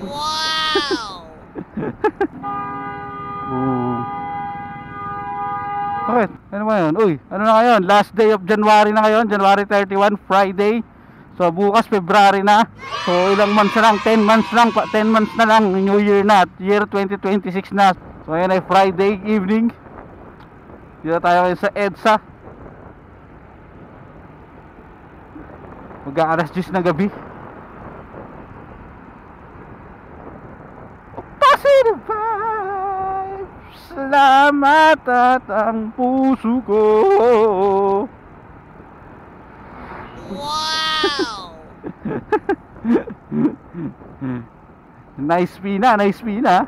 Wow! Bakit? Ano ba yun? Uy, ano na ngayon? Last day of January na ngayon, January 31, Friday. So bukas February na. So ilang months na lang, 10 months lang, 10 months na lang, New Year na, year 2026 na. So ayan ay Friday evening. Dito tayo ngayon sa EDSA. Mag-aalas 10 na gabi. Positive vibes, salamat at ang puso ko. Wow! Nice pina, nice pina.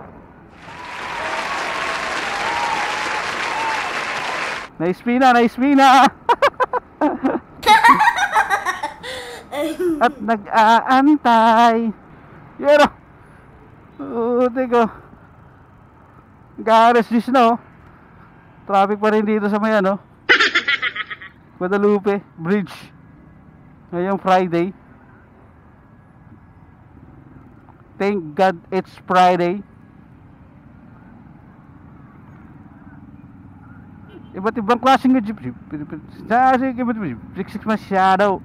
Nice pina, nice pina. At nag-aantay. Pero teko, Gares dis no. Traffic pa rin dito sa may ano, Guadalupe Bridge ngayong Friday. Thank God it's Friday. Iba't ibang klaseng jeep. Sige, siksik masyado.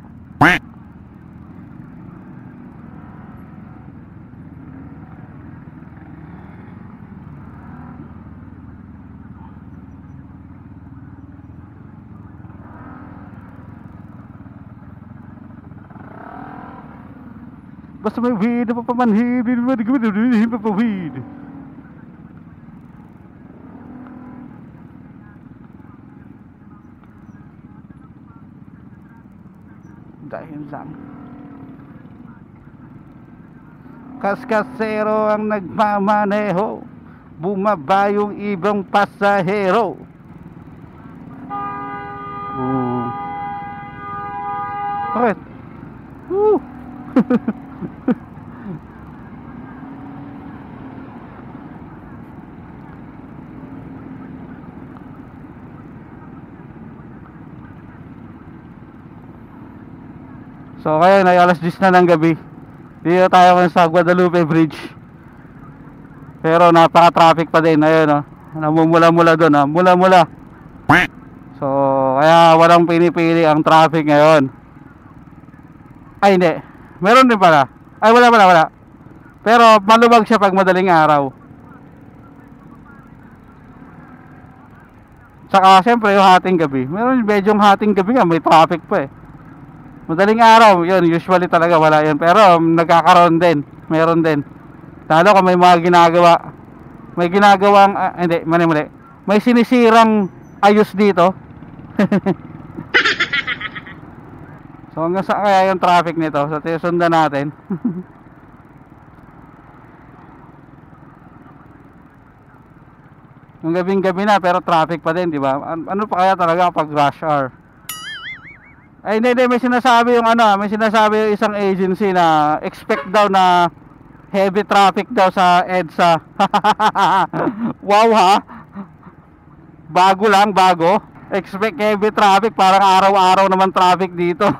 Basta may weed, napapamanhid, napapawid. Dahil lang kaskasero ang nagmamaneho, bumaba yung ibang pasahero. Bakit? So ngayon ay alas 10 na ng gabi. Dito tayo ngayon sa Guadalupe Bridge. Pero napaka-traffic pa din. Ayun, namumula-mula doon, mula-mula. So kaya walang pinipili ang traffic ngayon. Ay hindi, meron din pala. Ay wala. Pero maluwag siya pag madaling araw. Saka siyempre yung hating gabi. Meron medyong hating gabi nga, may traffic pa eh. Madaling araw, yun, usually talaga wala yun. Pero nagkakaroon din, meron din. Lalo kung may mga ginagawa. May ginagawang, hindi, mali. May sinisirang ayos dito. So hanggang saan kaya yung traffic nito? So sundan natin. Yung gabing-gabi na pero traffic pa din, di ba? Ano pa kaya talaga pag rush hour? Ay hindi, may sinasabi yung may sinasabi yung isang agency na expect daw na heavy traffic daw sa EDSA. Wow ha? Bago. Expect heavy traffic, parang araw-araw naman traffic dito.